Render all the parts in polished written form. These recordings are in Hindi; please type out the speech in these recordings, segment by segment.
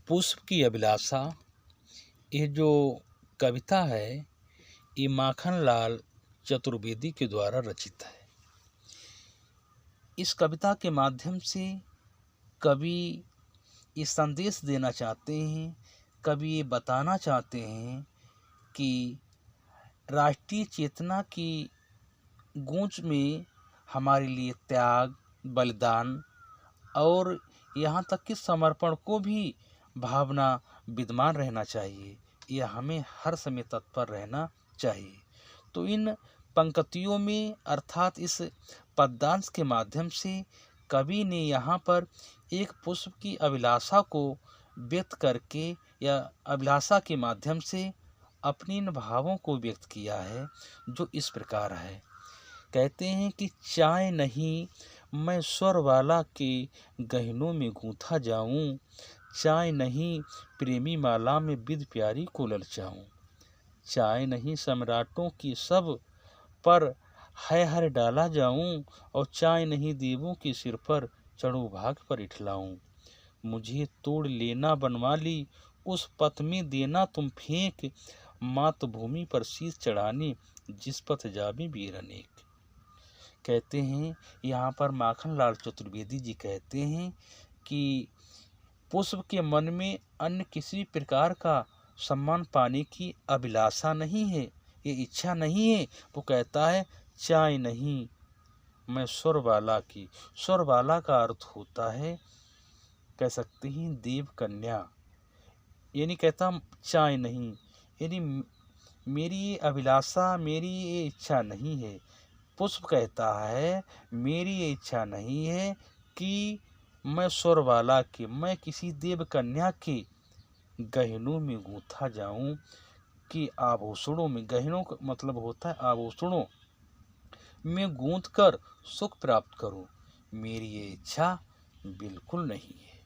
पुष्प की अभिलाषा, ये जो कविता है ये माखनलाल चतुर्वेदी के द्वारा रचित है। इस कविता के माध्यम से कवि ये संदेश देना चाहते हैं, कवि ये बताना चाहते हैं कि राष्ट्रीय चेतना की गूंज में हमारे लिए त्याग, बलिदान और यहाँ तक कि समर्पण को भी भावना विद्यमान रहना चाहिए। यह हमें हर समय तत्पर रहना चाहिए। तो इन पंक्तियों में अर्थात इस पद्यांश के माध्यम से कवि ने यहाँ पर एक पुष्प की अभिलाषा को व्यक्त करके या अभिलाषा के माध्यम से अपने इन भावों को व्यक्त किया है, जो इस प्रकार है। कहते हैं कि चाय नहीं मैं स्वर वाला के गहनों में गूंथा जाऊं, चाय नहीं प्रेमी माला में बिध प्यारी को ललचाऊं, चाय नहीं सम्राटों की सब पर है हर डाला जाऊं, और चाय नहीं देवों के सिर पर चढ़ो भाग पर इठलाऊं, मुझे तोड़ लेना बनवाली उस पथ में देना तुम फेंक, मातृभूमि पर शीश चढ़ाने जिस पथ जावे वीर अनेक। कहते हैं यहाँ पर माखनलाल चतुर्वेदी जी कहते हैं कि पुष्प के मन में अन्य किसी प्रकार का सम्मान पाने की अभिलाषा नहीं है, ये इच्छा नहीं है। वो कहता है चाय नहीं मैं स्वरबाला की। स्वरबाला का अर्थ होता है, कह सकते हैं देव कन्या, यानी कहता चाय नहीं, यानी मेरी ये अभिलाषा, मेरी ये इच्छा नहीं है। पुष्प कहता है मेरी ये इच्छा नहीं है कि मैं स्वरबाला के, मैं किसी देव कन्या के गहनों में गूंथा जाऊं, कि आभूषणों में, गहनों का मतलब होता है आभूषणों में गूंथ कर सुख प्राप्त करूं, मेरी ये इच्छा बिल्कुल नहीं है।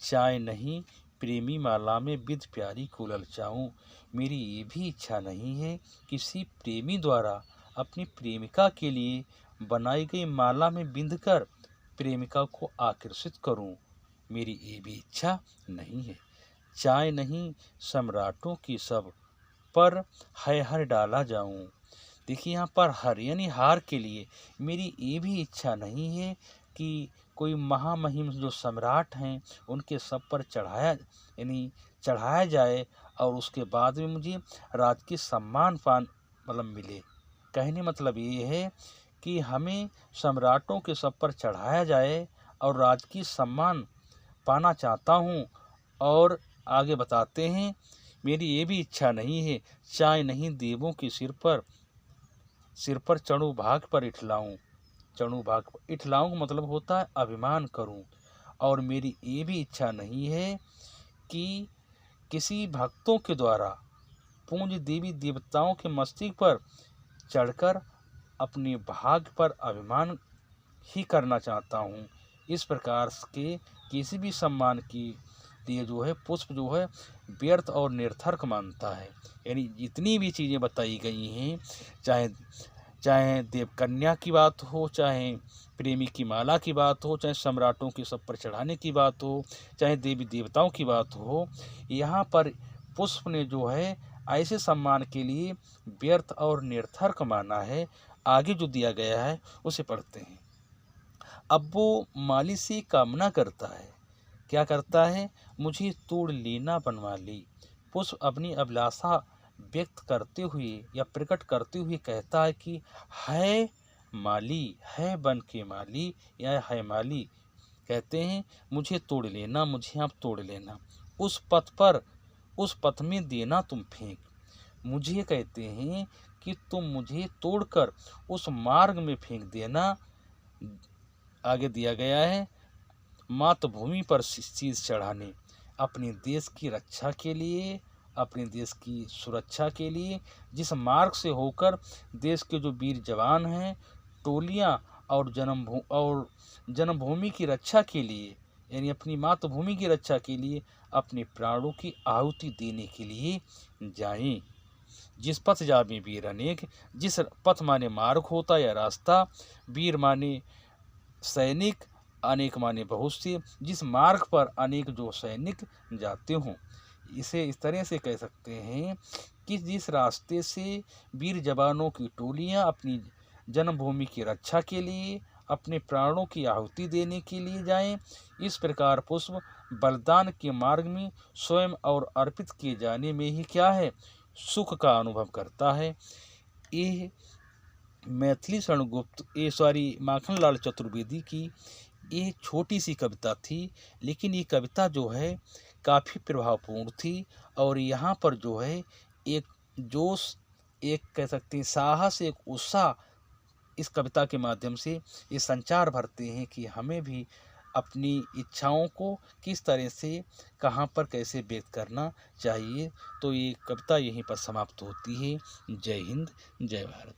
चाय नहीं प्रेमी माला में बिध प्यारी को ललचाऊं, मेरी ये भी इच्छा नहीं है किसी प्रेमी द्वारा अपनी प्रेमिका के लिए बनाई गई माला में बिंधकर प्रेमिका को आकर्षित करूं, मेरी ये भी इच्छा नहीं है। चाय नहीं सम्राटों की सब पर है हर डाला जाऊं। देखिए यहाँ पर हर यानी हार के लिए मेरी ये भी इच्छा नहीं है कि कोई महामहिम जो सम्राट हैं उनके सब पर चढ़ाया जाए और उसके बाद में मुझे राजकीय सम्मान मतलब मिले। कहने मतलब ये है कि हमें सम्राटों के सब पर चढ़ाया जाए और राजकीय सम्मान पाना चाहता हूँ। और आगे बताते हैं मेरी ये भी इच्छा नहीं है, चाय नहीं देवों के सिर पर चढ़ू भाग पर इठलाऊं, चढ़ू भाग पर इठलाऊं का मतलब होता है अभिमान करूं। और मेरी ये भी इच्छा नहीं है कि किसी भक्तों के द्वारा पूज्य देवी देवताओं के मस्तक पर चढ़कर अपने भाग पर अभिमान ही करना चाहता हूँ। इस प्रकार के किसी भी सम्मान की लिए जो है पुष्प जो है व्यर्थ और निरर्थक मानता है। यानी जितनी भी चीज़ें बताई गई हैं, चाहे देवकन्या की बात हो, चाहे प्रेमी की माला की बात हो, चाहे सम्राटों के सब पर चढ़ाने की बात हो, चाहे देवी देवताओं की बात हो, यहाँ पर पुष्प ने जो है ऐसे सम्मान के लिए व्यर्थ और निरर्थक माना है। आगे जो दिया गया है उसे पढ़ते हैं। अब वो माली से कामना करता है, क्या करता है, मुझे तोड़ लेना बनवा ली। पुष्प अपनी अभिलाषा व्यक्त करते हुए या प्रकट करते हुए कहता है कि है माली, है बन के माली या है माली, कहते हैं मुझे तोड़ लेना, मुझे आप तोड़ लेना, उस पथ में देना तुम फेंक। मुझे कहते हैं कि तुम मुझे तोड़कर उस मार्ग में फेंक देना। आगे दिया गया है मातृभूमि पर शीश चढ़ाने, अपने देश की रक्षा के लिए, अपने देश की सुरक्षा के लिए जिस मार्ग से होकर देश के जो वीर जवान हैं, टोलियां और जन्मभूमि की रक्षा के लिए, यानी अपनी मातृभूमि की रक्षा के लिए अपने प्राणों की आहुति देने के लिए जाएं। जिस पथ जावे वीर अनेक, जिस पथ माने मार्ग होता या रास्ता, वीर माने सैनिक अनेक माने बहुत से, जिस मार्ग पर अनेक जो सैनिक जाते हों। इसे इस तरह से कह सकते हैं कि जिस रास्ते से वीर जवानों की टोलियां अपनी जन्मभूमि की रक्षा के लिए अपने प्राणों की आहुति देने के लिए जाएं, इस प्रकार पुष्प बलिदान के मार्ग में स्वयं और अर्पित किए जाने में ही क्या है, सुख का अनुभव करता है। ये मैथिली शरण गुप्त माखनलाल चतुर्वेदी की ये छोटी सी कविता थी, लेकिन ये कविता जो है काफ़ी प्रभावपूर्ण थी। और यहाँ पर जो है एक जोश, एक कह सकते हैं साहस, एक उत्साह इस कविता के माध्यम से ये संचार भरते हैं कि हमें भी अपनी इच्छाओं को किस तरह से कहाँ पर कैसे व्यक्त करना चाहिए। तो ये कविता यहीं पर समाप्त होती है। जय हिंद, जय भारत।